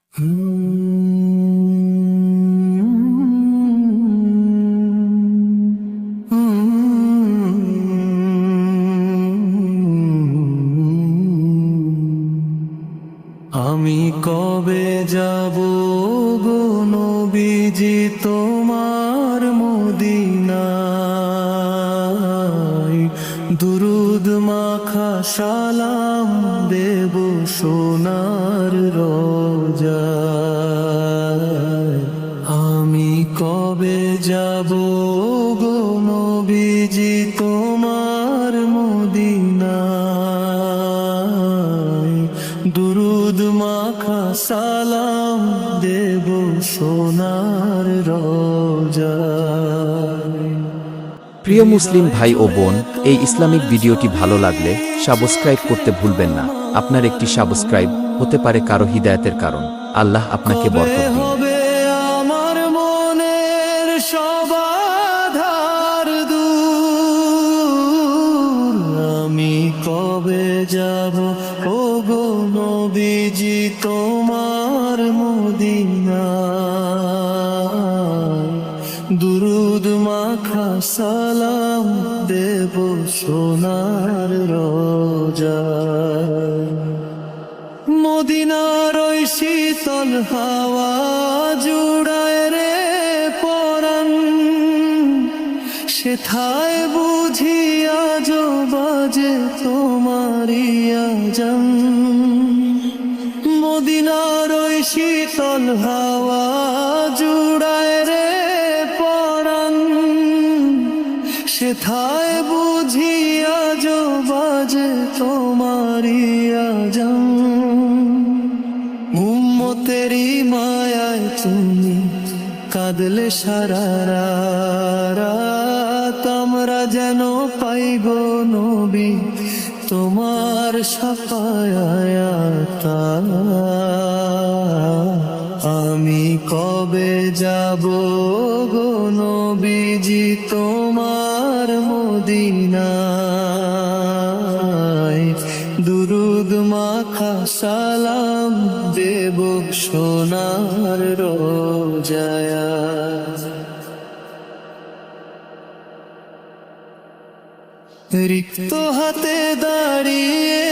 আমি কবে যাব গো নবীজি তোমার মদিনায়, দুরুদ মাখা সালাম দেব সোনার রোজায়। আমি কবে যাব গো নবীজি তোমার মদিনায়, দুরুদ মাখা সালাম দেব সোনার রোজায়। প্রিয় মুসলিম ভাই ও বোন, এই ইসলামিক ভিডিওটি ভালো লাগলে সাবস্ক্রাইব করতে ভুলবেন না। আপনার একটি সাবস্ক্রাইব হতে পারে কারো হিদায়াতের কারণ। আল্লাহ আপনাকে বরকত দিন। হবে আমার মনের সব আধার দূর, আমি কবে যাব ও গো নবীজি তোমার মদিনায়, দুরুদ মাখা সালাম দেব সোনার রোজায়। মদিনার ওই শীতল হাওয়া জুড়ায় রে পরাণ, সেথায় বুঝি আজ বাজে তোমারি আজান। মদিনার ওই শীতল হাওয়া জুড়ায় রে পরাণ, সেথায় বুঝি আজ বাজে তোমারি আজান। উম্মতেরি মায়ায় তুমি কাঁদলে সারা রাত, আমরা যেন পাইব নবী তোমার শাফায়াত। আমি কবে যাব গো নবীজি তোমার মদিনায়, দুরুদ মাখা সালাম দেব সোনার রোজায়। রিক্ত হাতে দাঁড়িয়ে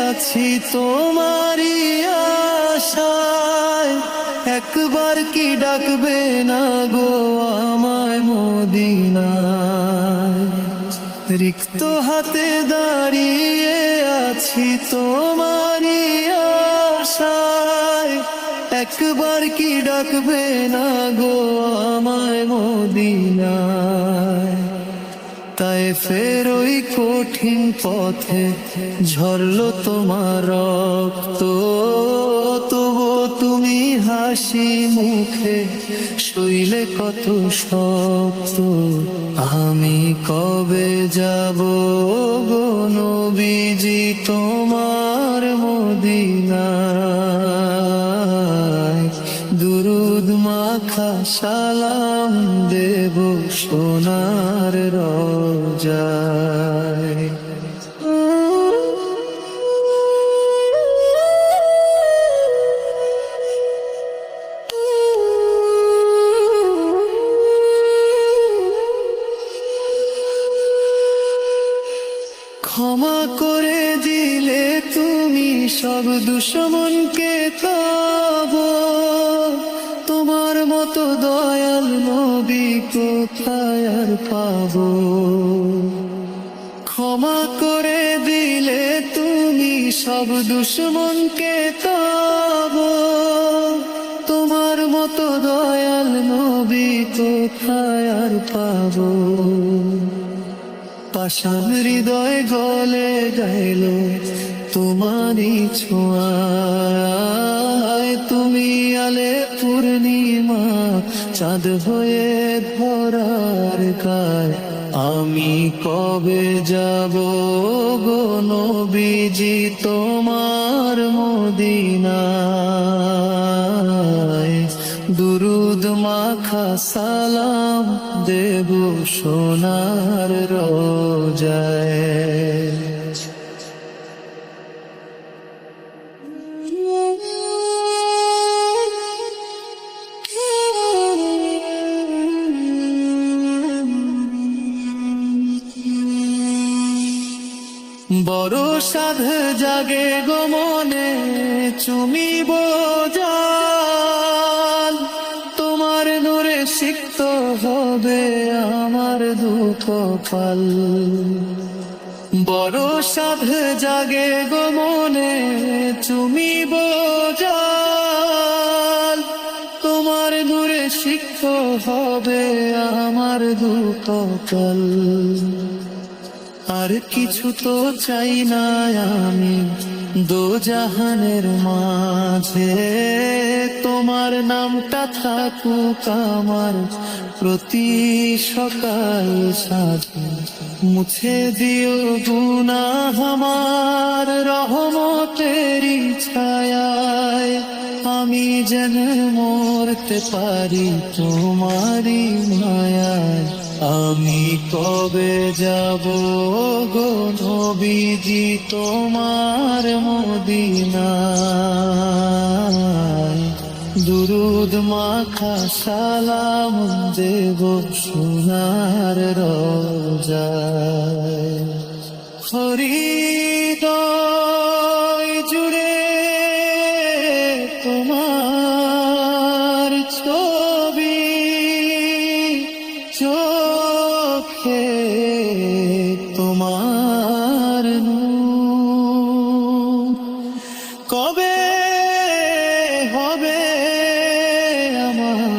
আছি তোমারি আশায়, একবার কি ডাকবে না গো আমায় মদিনায়। রিক্ত হাতে দাঁড়িয়ে আছি তোমারি আশায়, একবার কি ডাকবে না গো আমায় মদিনায়। তাই ফের ওই কঠিন পথে ঝরলো তোমার রক্ত, তবু তুমি হাসি মুখে শুইলে কত শক্ত। আমি কবে যাব গো নবীজি তোমার মদিনায়, দুরুদ মাখা সালাম দেব সোনার রোজায়। ক্ষমা করে দিলে তুমি সব দুশমনকে তব, তোমার মতো দয়াল নবী কোথায় আর পাবো। ক্ষমা করে দিলে তুমি সব দুশমনকে তব, তোমার মতো দয়াল নবী কোথায় আর পাবো। পাষাণ হৃদয় গলে গেল তোমারি ছোঁয়ায়, তুমি আলে পূর্ণিমা চাঁদ হয়ে ধরার গায়। আমি কবে যাব গো নবীজি তোমার মদিনায়, দুরুদ মাখা সালাম দেব সোনার রোজায়। বড় সাধ জাগে গো মনে চুমিব জাল, তোমার নূরে সিক্ত হবে আমার দুঃখ পাল। বড় সাধ জাগে গো মনে চুমিব জাল, তোমার নূরে সিক্ত হবে আমার দুঃখ পাল। আর কিছু তো চাই না আমি দোজাহানের মাঝে, তোমার নামটা থাকুক আমার প্রতি সকাল সাথে। মুছে দিও গুনাহ আমার রহমতেরি ছায়ায়, আমি যেন মরতে পারি তোমারি মায়ায়। আমি কবে যাব গো নবীজি তোমার মদিনায়, দুরুদ মাখা সালাম দেব সোনার রোজায়। হৃদয় জুড়ে তোমার ছবি, চোখে তোমার নূর। কবে হবে আমার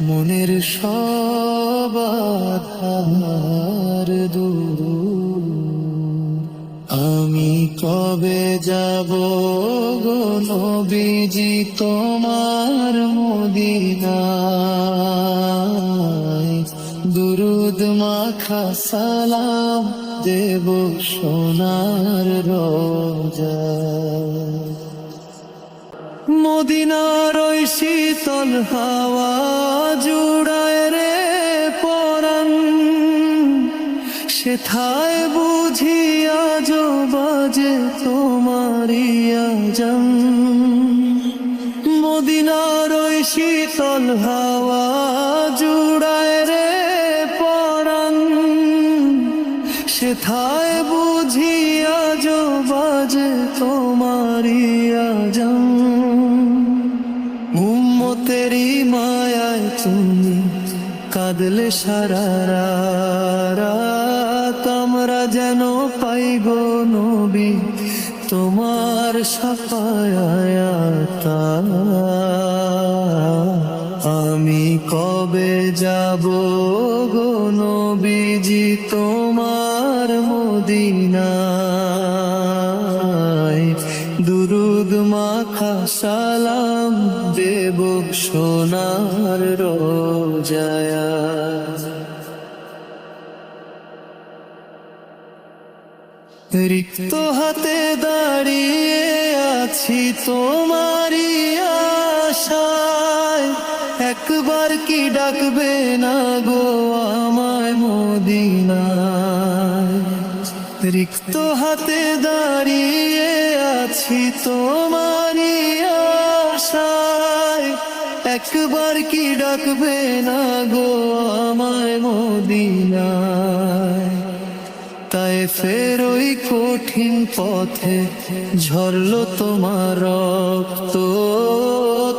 মনের সব আধার দূর, আমি কবে যাব গো নবীজি তোমার মদিনায়, দুরুদ মাখা সালাম দেব সোনার রোজায়। মদিনার ওই শীতল হাওয়া জুড়ায় রে পরাণ, সেথায় বুঝিয়া যো বাজে তোমারি আজান। মদিনার ওই শীতল হাওয়া জুড়ায় রে পরাণ, সেথায় বুঝিয়া যো বাজে তোমারি আজান। উম্মতেরি মায়ায় তুমি কাঁদলে সারা রাত, আমরা যেন পাইব নবী তোমার শাফায়াত। আমি কবে যাব গো নবীজি তোমার মদিনায়, দুরুদ মাখা সালাম দেব সোনার রোজায়। রিক্ত হাতে দাঁড়িয়ে আছি তোমারি আশায়, একবার কি ডাকবে না গো আমায় মদিনায়। রিক্ত হাতে দাঁড়িয়ে আছি তোমারি আশায়, একবার কি ডাকবে না গো আমায় মদিনায়। তাই ফের ওই কঠিন পথে ঝরলো তোমার রক্ত,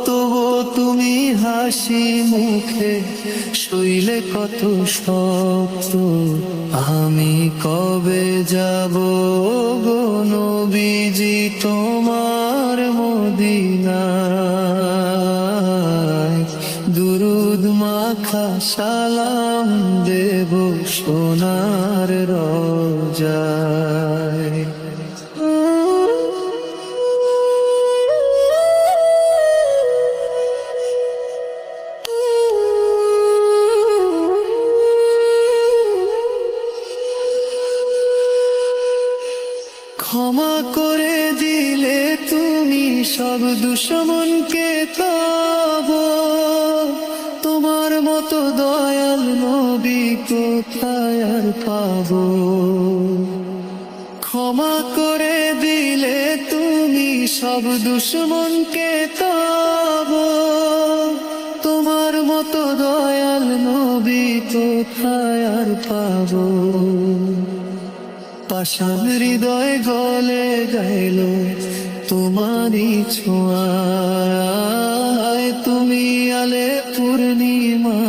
তবু তুমি হাসি মুখে শুইলে কত শক্ত। আমি কবে যাব গো নবীজি তোমার মদিনায়, দুরুদ মাখা সালাম দেব সোনার রোজায়। ক্ষমা করে দিলে তুমি সব দুশমনকে তব, তোমার মতো দয়াল নবী কোথায় আর পাবো। ক্ষমা করে দিলে তুমি সব দুশমনকে তব, তোমার মতো দয়াল নবী কোথায় আর পাবো। পাষাণ হৃদয় গলে গাইল তোমারই ছোঁয়ায়। তুমি আলে পূর্ণিমা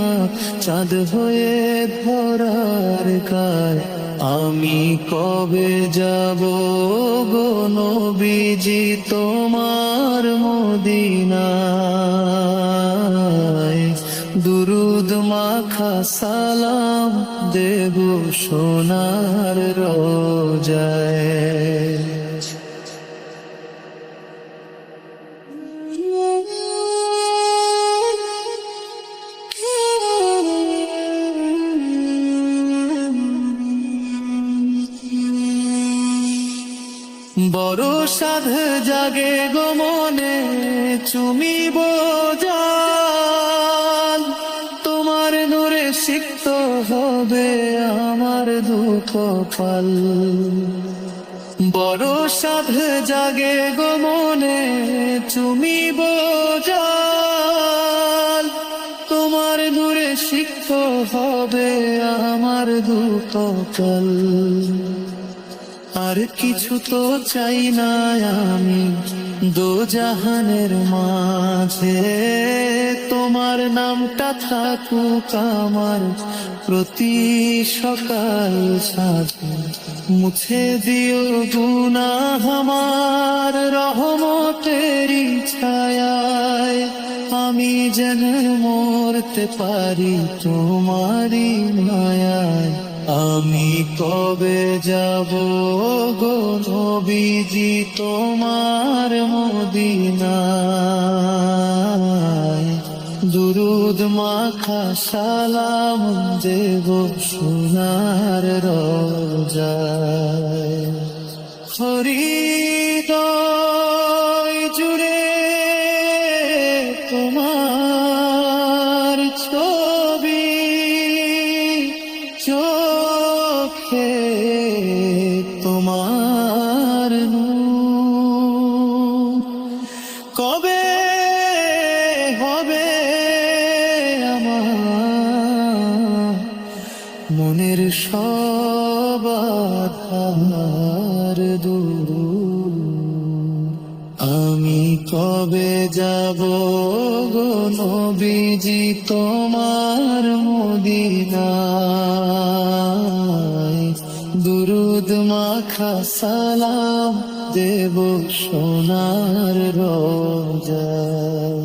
চাঁদ হয়ে ধরার গায়। আমি কবে যাব গো নবীজি তোমার মদিনায়। দুরুদ মাখা সালাম দেব সোনার রোজায়। বড় সাধ জাগে গো মনে চুমিব জান। তোমার নূরে সিক্ত হবে আমার দুঃখ পাল। বড় সাধ জাগে গো মনে চুমিব জান। তোমার নূরে সিক্ত হবে আমার দুঃখ পাল। আর কিছু তো চাই না আমি দোজাহানের মাঝে। তোমার নামটা থাকুক আমার প্রতি সকাল সাথে। মুছে দিও গুনাহ আমার রহমতেরি ছায়ায়। আমি যেন মরতে পারি তোমারি মায়ায়। আমি কবে যাব গো নবীজি তোমার মদিনায়। দুরুদ মাখা সালাম দেব সোনার রোজায়। হৃদয় জুড়ে তোমার ছবি, চোখে তোমার নূর। কবে হবে আমার মনের সব আধার দূর। আমি কবে যাব গো নবীজি তোমার মদিনায়। দুরুদ মাখা সালাম দেব সোনার রোজায়।